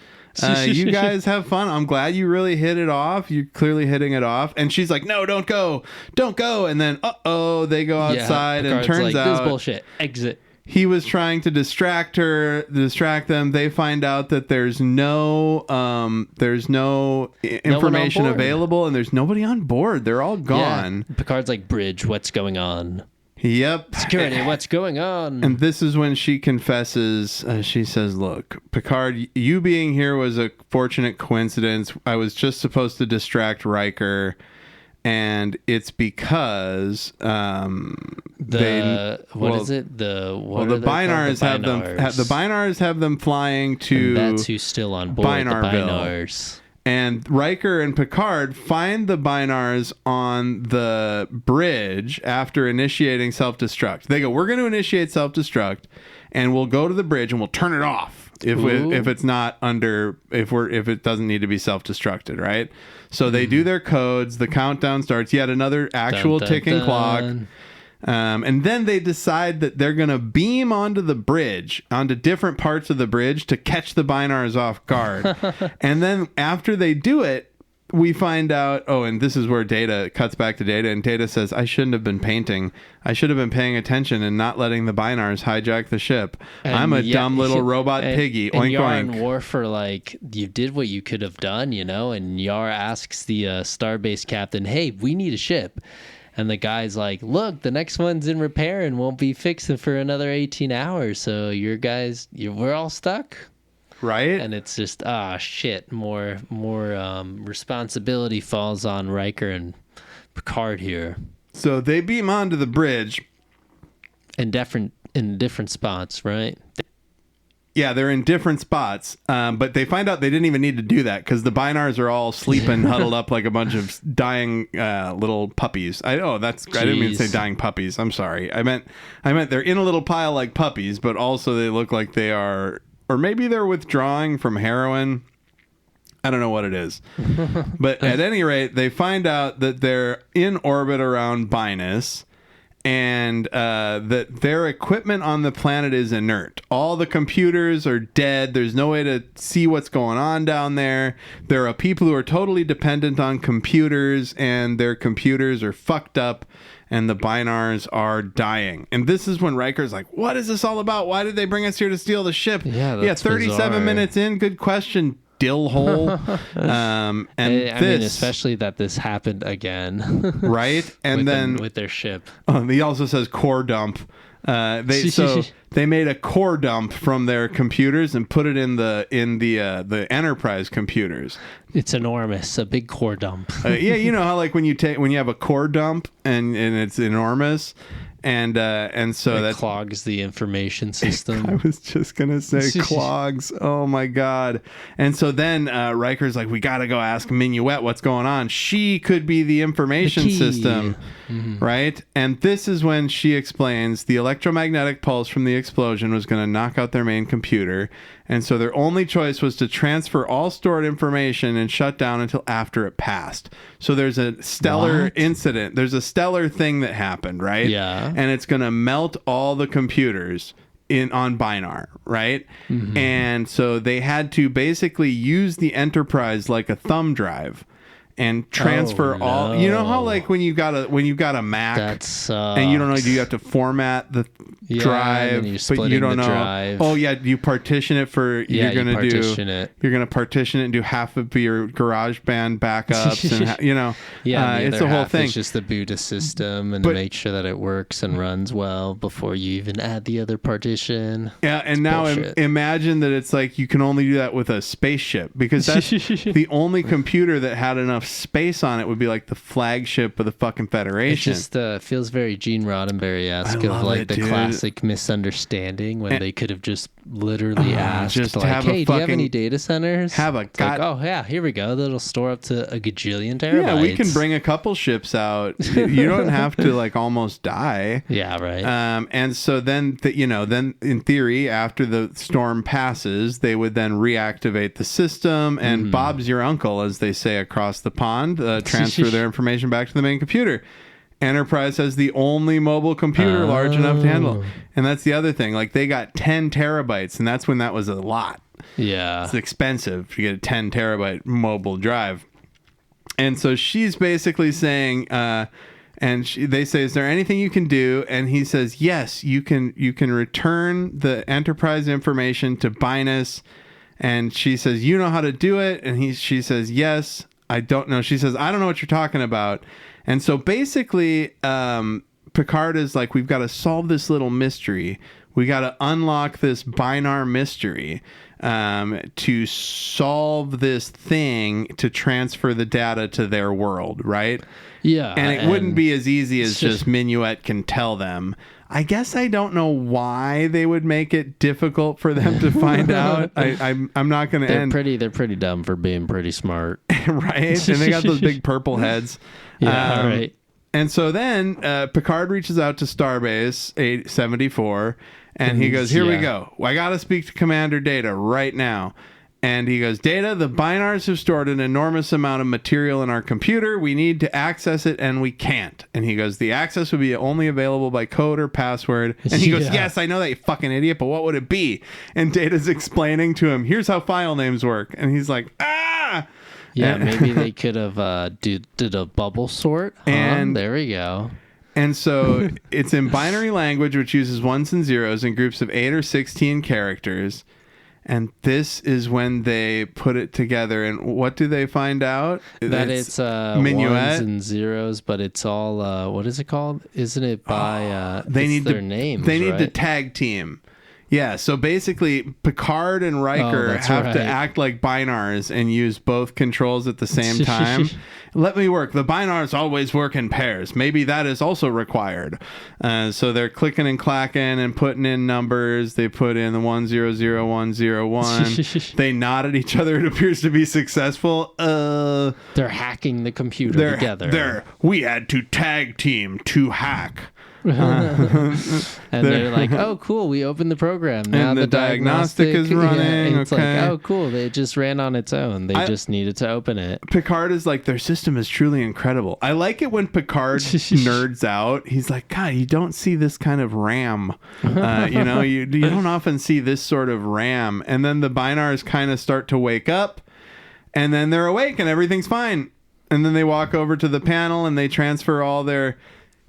You guys have fun. I'm glad you really hit it off. You're clearly hitting it off. And she's like, no, don't go. And then, they go outside, and Picard's turns like, this out is bullshit. Exit. he was trying to distract them. They find out that there's no information board. available, and there's nobody on board. They're all gone. Yeah. Picard's like, Bridge, what's going on? Yep. Security, what's going on? And this is when she confesses. She says, look, Picard, you being here was a fortunate coincidence. I was just supposed to distract Riker, and it's because The Bynars have them flying to. And that's who's still on board. Bynarville. The Bynars. And Riker and Picard find the Bynars on the bridge after initiating self-destruct. They go, we're going to initiate self-destruct, and we'll go to the bridge and we'll turn it off if it's not under if it doesn't need to be self-destructed, right? So they do their codes. The countdown starts. Yet another actual ticking clock. And then they decide that they're going to beam onto the bridge, onto different parts of the bridge to catch the Bynars off guard. And then after they do it, we find out, and this is where Data cuts back to Data, and Data says, I shouldn't have been painting. I should have been paying attention and not letting the Bynars hijack the ship. I'm a dumb little robot piggy. And Oink, Yar oink. and Worf are like, you did what you could have done, and Yar asks the starbase captain, hey, we need a ship. And the guy's like, look, the next one's in repair and won't be fixing for another 18 hours. So we're all stuck. Right? And it's just, shit. More responsibility falls on Riker and Picard here. So they beam onto the bridge. In different spots, right? Yeah, they're in different spots, but they find out they didn't even need to do that because the Bynars are all sleeping, huddled up like a bunch of dying little puppies. I didn't mean to say dying puppies. I'm sorry. I meant they're in a little pile like puppies, but also they look like they are, or maybe they're withdrawing from heroin. I don't know what it is. But at any rate, they find out that they're in orbit around Bynars. and that their equipment on the planet is inert. All the computers are dead. There's no way to see what's going on down there. There are people who are totally dependent on computers, and their computers are fucked up, and the Bynars are dying. And this is when Riker's like, what is this all about? Why did they bring us here to steal the ship? Yeah, 37 bizarre. minutes in. Good question, dill hole. I mean, especially that this happened again. Right? And with their ship. He also says core dump. They made a core dump from their computers and put it in the Enterprise computers. It's enormous, a big core dump. Yeah, you know how like when you have a core dump and it's enormous, and so that clogs the information system. I was just gonna say clogs. Oh my god! And so then Riker's like, we gotta go ask Minuet what's going on. She could be the information system, right? And this is when she explains the electromagnetic pulse from the explosion was gonna knock out their main computer, and so their only choice was to transfer all stored information and shut down until after it passed. So there's a stellar incident. There's a stellar thing that happened, right? Yeah. And it's going to melt all the computers on Bynar, right? And so they had to basically use the Enterprise like a thumb drive and transfer all. You know how like when you got a Mac, and you don't know, do you have to format the drive, but you don't know. Drive. Oh yeah, you partition it for. You're gonna partition it and do half of your GarageBand backups, and it's a whole thing. It's just the boot a system and to make sure that it works and runs well before you even add the other partition. Yeah, and now imagine that it's like you can only do that with a spaceship, because that's the only computer that had enough space on it would be like the flagship of the fucking Federation. It just feels very Gene Roddenberry-esque of like the classic misunderstanding when they could have just literally asked, just like, hey, do you have any data centers? Like, oh yeah, here we go. That'll store up to a gajillion terabytes. Yeah, we can bring a couple ships out. You don't have to like almost die. Yeah, right. And so then, then in theory, after the storm passes, they would then reactivate the system, and Bob's your uncle, as they say across the pond, transfer their information back to the main computer. Enterprise has the only mobile computer large enough to handle. And that's the other thing. Like, they got 10 terabytes, and that's when that was a lot. Yeah. It's expensive to get a 10 terabyte mobile drive. And so she's basically saying, they say, is there anything you can do? And he says, yes, you can return the Enterprise information to Bynars. And she says, you know how to do it? And she says, yes, I don't know. She says, I don't know what you're talking about. And so basically, Picard is like, we've got to solve this little mystery. We got to unlock this Bynar mystery to solve this thing to transfer the data to their world, right? Yeah. And it wouldn't be as easy as just Minuet can tell them. I guess I don't know why they would make it difficult for them to find out. I'm not going to end. They're pretty dumb for being pretty smart. Right? And they got those big purple heads. Yeah, right. And so then Picard reaches out to Starbase 874, and he goes, here we go. I got to speak to Commander Data right now. And he goes, Data, the Bynars have stored an enormous amount of material in our computer. We need to access it, and we can't. And he goes, the access would be only available by code or password. And he goes, yes, I know that, you fucking idiot, but what would it be? And Data's explaining to him, here's how file names work. And he's like, ah! Yeah, maybe they could have did a bubble sort. And there we go. And so it's in binary language, which uses ones and zeros in groups of 8 or 16 characters. And this is when they put it together. And what do they find out? That it's ones and zeros, but it's all, what is it called? Isn't it by their names? They need to tag team. Yeah, so basically Picard and Riker have to act like Bynars and use both controls at the same time. Let me work. The Bynars always work in pairs. Maybe that is also required. So they're clicking and clacking and putting in numbers. They put in the 100101. They nod at each other. It appears to be successful. They're hacking the computer together. We had to tag team to hack. And they're like, oh, cool, we opened the program. Now And the diagnostic is running, Yeah, it's okay. like, oh, cool, they just ran on its own. They just needed to open it. Picard is like, their system is truly incredible. I like it when Picard nerds out. He's like, God, you don't see this kind of RAM. You don't often see this sort of RAM. And then the Bynars kind of start to wake up, and then they're awake and everything's fine. And then they walk over to the panel and they transfer all their...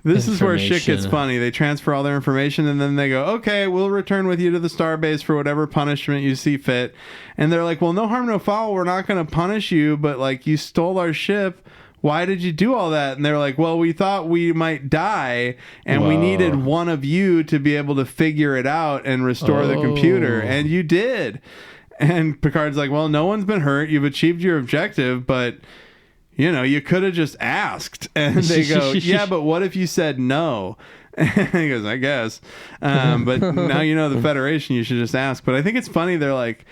This is where shit gets funny. They transfer all their information and then they go, okay, we'll return with you to the starbase for whatever punishment you see fit. And they're like, well, no harm, no foul. We're not going to punish you, but like, you stole our ship. Why did you do all that? And they're like, well, we thought we might die and we needed one of you to be able to figure it out and restore the computer. And you did. And Picard's like, well, no one's been hurt. You've achieved your objective, but... you could have just asked. And they go, yeah, but what if you said no? And he goes, I guess. But now the Federation, you should just ask. But I think it's funny. They're like,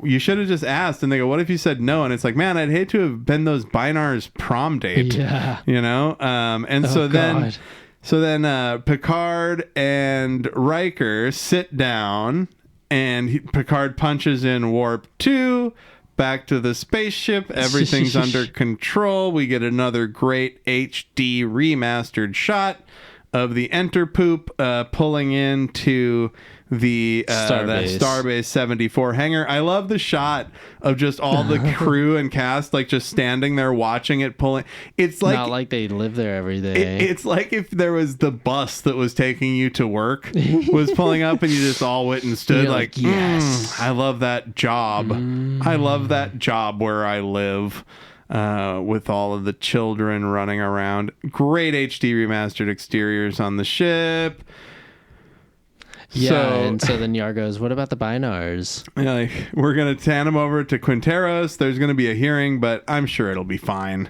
you should have just asked. And they go, what if you said no? And it's like, man, I'd hate to have been those Bynars prom date. Yeah. So then Picard and Riker sit down and Picard punches in warp 2. Back to the spaceship. Everything's under control. We get another great HD remastered shot of the Enterpoop pulling into the Starbase 74 hangar. I love the shot of just all the crew and cast like just standing there watching it pulling. It's like not like they live there every day. It's like if there was the bus that was taking you to work was pulling up and you just all went and stood like yes, I love that job. I love that job where I live. With all of the children running around. Great HD remastered exteriors on the ship. Yeah, so then Yar goes, what about the Bynars? We're going to tan them over to Quinteros. There's going to be a hearing, but I'm sure it'll be fine.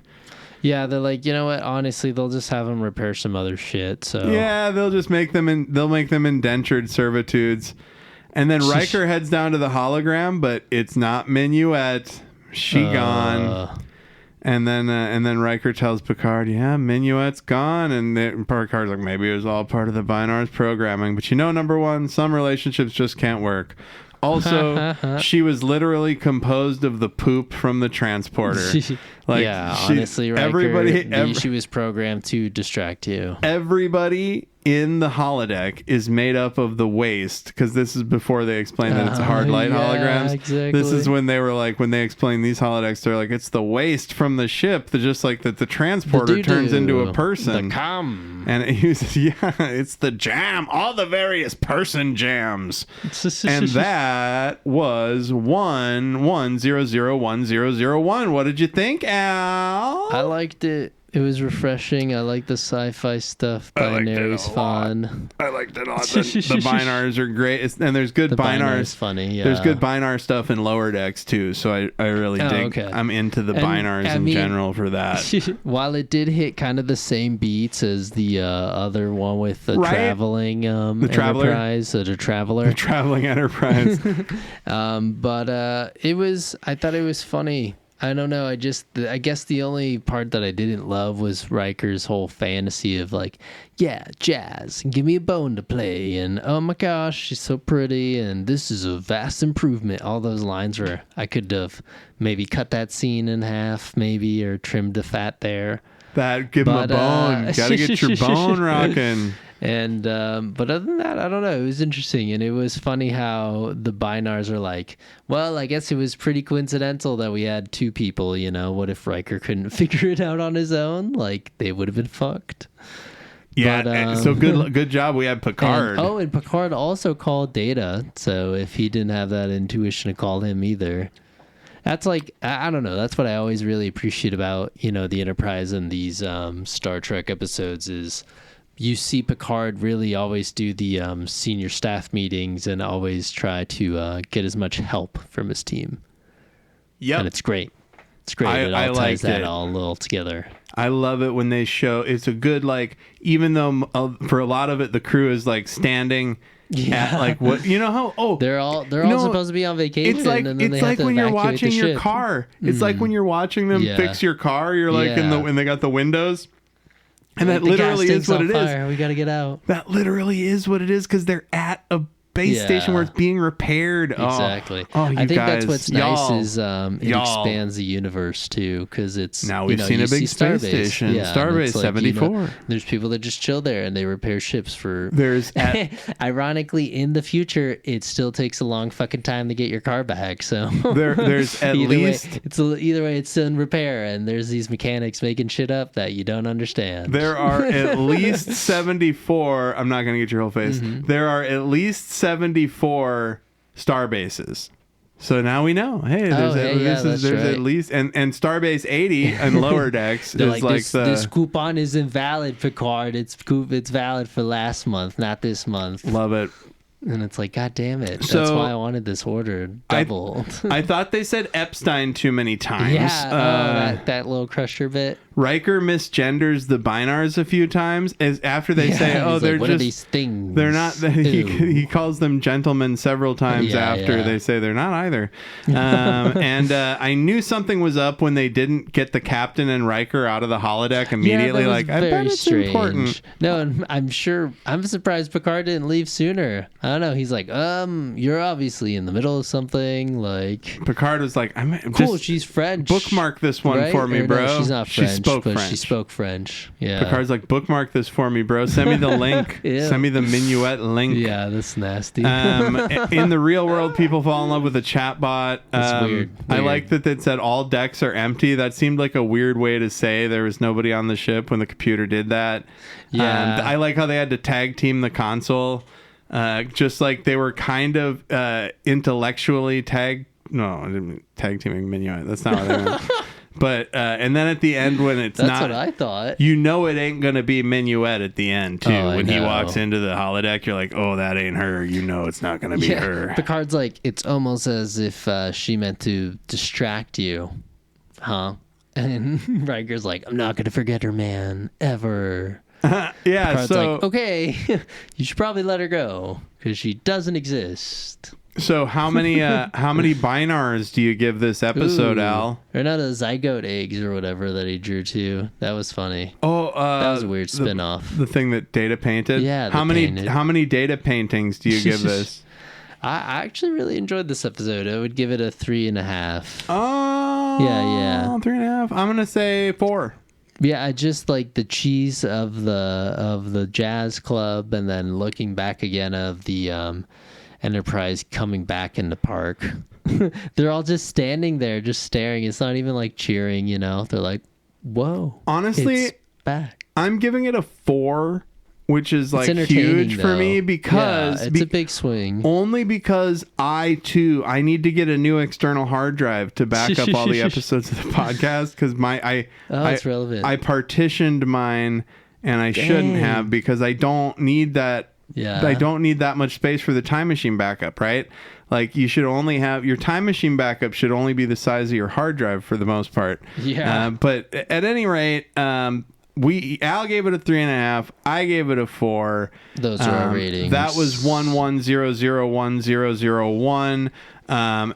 Yeah, they're like, you know what? Honestly, they'll just have them repair some other shit. So yeah, they'll just make them they'll make them indentured servitudes. And then Riker heads down to the hologram, but it's not Minuet. She gone. And then Riker tells Picard, yeah, Minuet's gone. And Picard's like, maybe it was all part of the Bynars programming. But number one, some relationships just can't work. Also, she was literally composed of the poop from the transporter. Honestly, Riker, she was programmed to distract you. Everybody in the holodeck is made up of the waste, because this is before they explain that it's a hard light holograms. Exactly. This is when they were like, when they explain these holodecks, they're like, it's the waste from the ship, just like that the transporter turns into a person. The cum. And it's the jam, all the various person jams. And that was 1100101. What did you think, Al? I liked it. It was refreshing. I like the sci-fi stuff. Binary's fun. I liked it a lot. The Bynars are great. And there's good Bynars. Funny, yeah. There's good Bynar stuff in Lower Decks, too. So I really dig. Okay. I'm into the Bynars in general for that. While it did hit kind of the same beats as the other one with the traveling the Enterprise, the Traveler. The Traveling Enterprise. But I thought it was funny. I don't know. I guess the only part that I didn't love was Riker's whole fantasy of like, yeah, jazz, give me a bone to play, and oh my gosh, she's so pretty, and this is a vast improvement. All those lines where I could have maybe cut that scene in half, maybe, or trimmed the fat there. Give him a bone. Gotta get your bone rocking. And but other than that, I don't know. It was interesting, and it was funny how the Bynars are like, well, I guess it was pretty coincidental that we had two people. What if Riker couldn't figure it out on his own? Like, they would have been fucked. Yeah. But, so good job. We had Picard. And Picard also called Data. So if he didn't have that intuition to call him either. That's like, I don't know. That's what I always really appreciate about the Enterprise and these Star Trek episodes is. You see Picard really always do the senior staff meetings and always try to get as much help from his team. Yeah, and it's great. It's great. It all ties that all a little together. I love it when they show. It's a good, like, even though for a lot of it the crew is like standing at like what how they're all supposed to be on vacation. It's like and then it's like when you're watching your car. It's like when you're watching them fix your car. You're like when they got the windows. And that The gas literally is tank's what on it is. fire. We got to get out. That literally is what it is because they're at a base station where it's being repaired. Exactly. Oh, you I think guys, that's what's nice y'all, is it expands the universe too, because it's now we've seen a big space station, Starbase 74. There's people that just chill there and they repair ships for. There's ironically in the future, it still takes a long fucking time to get your car back. So there's at least either way it's still in repair, and there's these mechanics making shit up that you don't understand. There are at least 74. I'm not gonna get your whole face. There are at least 74 star bases. So now we know. Hey, there's at least and Starbase 80 and lower decks is like this coupon is invalid, Picard. It's valid for last month, not this month. Love it. And it's like, God damn it. That's why I wanted this order doubled. I thought they said Epstein too many times. Yeah, that little crusher bit. Riker misgenders the Bynars a few times as after they say, they're what just are these things? They're not. He calls them gentlemen several times after they say they're not either. And I knew something was up when they didn't get the captain and Riker out of the holodeck immediately. I bet it's strange. important. No, and I'm surprised Picard didn't leave sooner. I don't know. He's like, you're obviously in the middle of something. Like Picard was like, cool. She's French. Bookmark this one for me, bro. No, she's not French. She spoke French. Yeah. Picard's like, bookmark this for me, bro. Send me the link. Send me the minuet link. Yeah, that's nasty. In the real world, people fall in love with a chatbot. That's weird. I like that it said all decks are empty. That seemed like a weird way to say there was nobody on the ship when the computer did that. Yeah. I like how they had to tag team the console. Just like they were kind of intellectually tag teaming minuet. That's not what I meant. But and then at the end when it's that's not, what I thought. You know it ain't gonna be minuet at the end too. Oh, when he walks into the holodeck, you're like, oh, that ain't her. You know it's not gonna be her. Picard's like, it's almost as if she meant to distract you, huh? And Riker's like, I'm not gonna forget her, man, ever. Picard's like, okay, you should probably let her go because she doesn't exist. So how many Bynars do you give this episode, Al? Or not the zygote eggs or whatever that he drew too. That was funny. Oh, that was a weird spin-off. The thing that Data painted. Yeah. How many Data paintings do you give this? I actually really enjoyed this episode. I would give it a 3.5. Oh. Yeah. 3.5. I'm gonna say 4. Yeah, I just like the cheese of the jazz club, and then looking back again of the Enterprise coming back in the park. They're all just standing there, just staring. It's not even like cheering, you know. They're like, "Whoa!" Honestly, it's back. I'm giving it a 4, which is like huge for me because it's a big swing. Only because I need to get a new external hard drive to back up all the episodes of the podcast because it's relevant. I partitioned mine and I shouldn't have because I don't need that. Yeah. I don't need that much space for the time machine backup, right? Like you should only have your time machine backup should only be the size of your hard drive for the most part. Yeah. But at any rate, Al gave it a 3.5. I gave it a 4. Those are our ratings. That was 11001001. I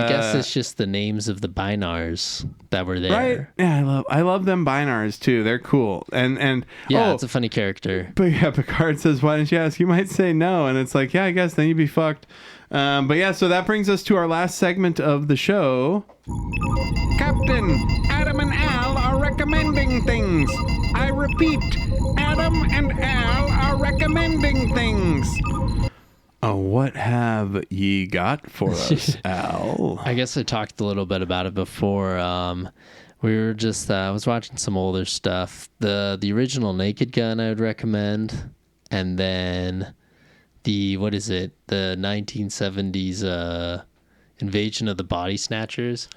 guess it's just the names of the Bynars that were there. Right? Yeah, I love them Bynars too. They're cool. And it's a funny character. But yeah, Picard says, "Why didn't you ask?" You might say no, and it's like, yeah, I guess then you'd be fucked. But yeah, so that brings us to our last segment of the show. Captain, Adam and Al are recommending things. I repeat, Adam and Al are recommending things. What have ye got for us, Al? I guess I talked a little bit about it before. We were just I was watching some older stuff. The original Naked Gun I would recommend, and then the 1970s Invasion of the Body Snatchers.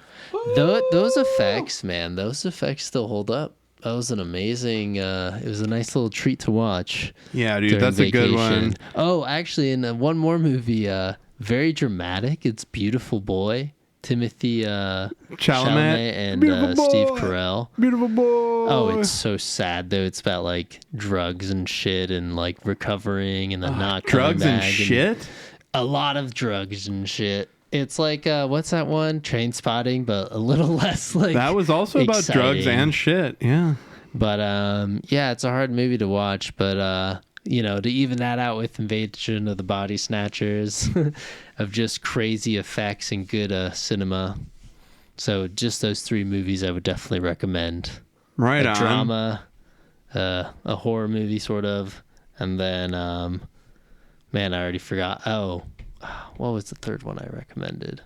Those effects, man, those effects still hold up. That was an amazing, it was a nice little treat to watch. Yeah, dude, that's vacation. A good one. Oh, actually, in one more movie, very dramatic. It's Beautiful Boy. Timothy Chalamet and Steve Carell. Beautiful boy. Oh, it's so sad though. It's about like drugs and shit and like recovering and then not drugs coming back and shit. A lot of drugs and shit. It's like what's that one? Trainspotting, but a little less like. That was also about drugs and shit. Yeah. But yeah, it's a hard movie to watch. But you know, to even that out with Invasion of the Body Snatchers, of just crazy effects and good cinema. So just those 3 movies I would definitely recommend. Right a on. Drama, a horror movie sort of, and then man, I already forgot. Oh, what was the third one I recommended?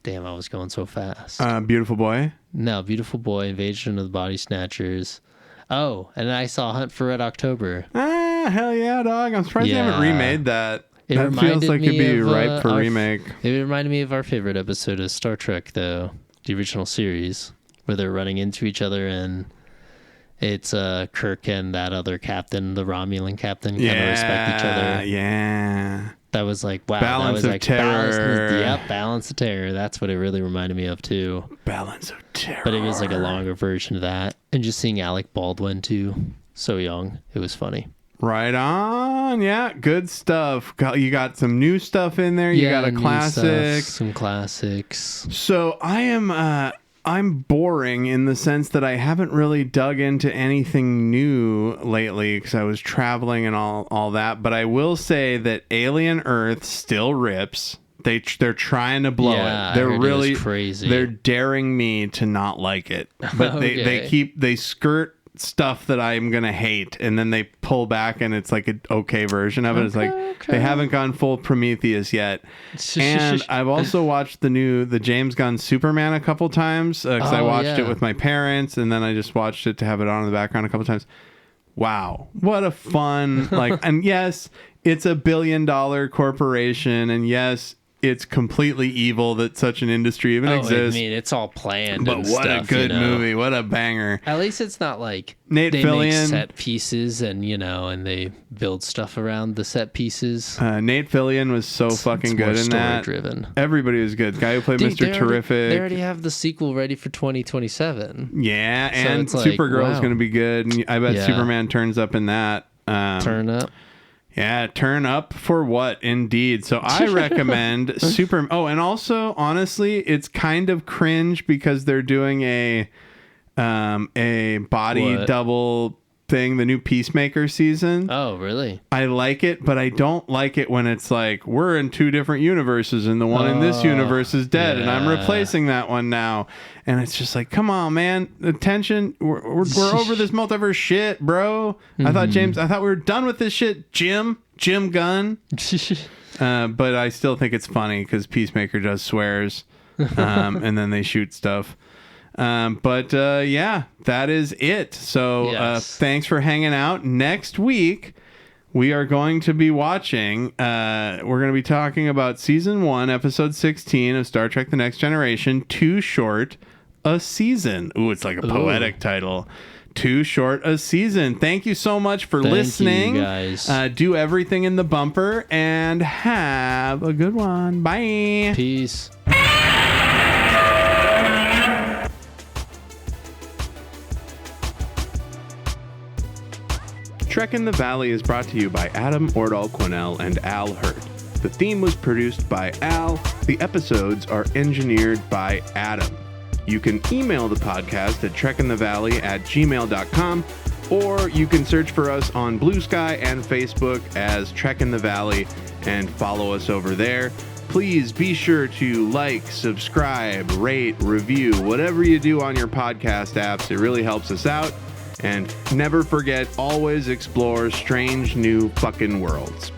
Damn, I was going so fast. Beautiful Boy. No, Beautiful Boy, Invasion of the Body Snatchers. Oh, and I saw Hunt for Red October. Hell yeah, dog. I'm surprised they haven't remade that. It that feels like it'd be ripe for remake. It reminded me of our favorite episode of Star Trek, though, the original series, where they're running into each other, and it's Kirk and that other captain, the Romulan captain, kind of respect each other. Yeah. That was like, wow. Balance that was of like terror. Balance of Terror. That's what it really reminded me of, too. Balance of Terror. But it was like a longer version of that. And just seeing Alec Baldwin, too, so young, it was funny. Right on. Yeah, good stuff. You got some new stuff in there. You got a classic. Some classics. So I'm boring in the sense that I haven't really dug into anything new lately because I was traveling and all that. But I will say that Alien Earth still rips. They're trying to blow it. They're really crazy. They're daring me to not like it. But Okay. they skirt stuff that I'm gonna hate, and then they pull back, and it's like an okay version of it. It's like they haven't gone full Prometheus yet. And I've also watched the James Gunn Superman a couple times because I watched it with my parents, and then I just watched it to have it on in the background a couple times. Wow, what a fun and yes, it's a $1 billion corporation, and yes, it's completely evil that such an industry even exists. I mean, it's all planned. But and what stuff, a good movie. What a banger. At least it's not like Nate they Fillion. make set pieces and, and they build stuff around the set pieces. Nate Fillion was so fucking good in that. Story-driven. Everybody was good. The guy who played Mr. Terrific. They already have the sequel ready for 2027. Yeah, So and it's like, Supergirl is wow. going to be good. And I bet Yeah. Superman turns up in that. Turn up. Yeah, turn up for what? Indeed. So I recommend Oh, and also, honestly, it's kind of cringe because they're doing a body What? double thing, the new Peacemaker season. Oh, really? I like it, but I don't like it when it's like, we're in 2 different universes and the one in this universe is dead and I'm replacing that one now. And it's just like, come on, man. Attention. We're over this multiverse shit, bro. I thought we were done with this shit, Jim Gunn. But I still think it's funny because Peacemaker does swears and then they shoot stuff. But yeah, that is it. So Yes. thanks for hanging out. Next week, we are going to be watching, we're going to be talking about Season 1, Episode 16 of Star Trek The Next Generation, Too Short a Season. Ooh, it's like a poetic title. Too Short a Season. Thank you so much for listening. You guys. Do everything in the bumper and have a good one. Bye. Peace. Trek in the Valley is brought to you by Adam Ordall-Quinnell and Al Hirt. The theme was produced by Al. The episodes are engineered by Adam. You can email the podcast at trekinthevalley@gmail.com, or you can search for us on Bluesky and Facebook as Trek in the Valley and follow us over there. Please be sure to like, subscribe, rate, review, whatever you do on your podcast apps. It really helps us out. And never forget, always explore strange new fucking worlds.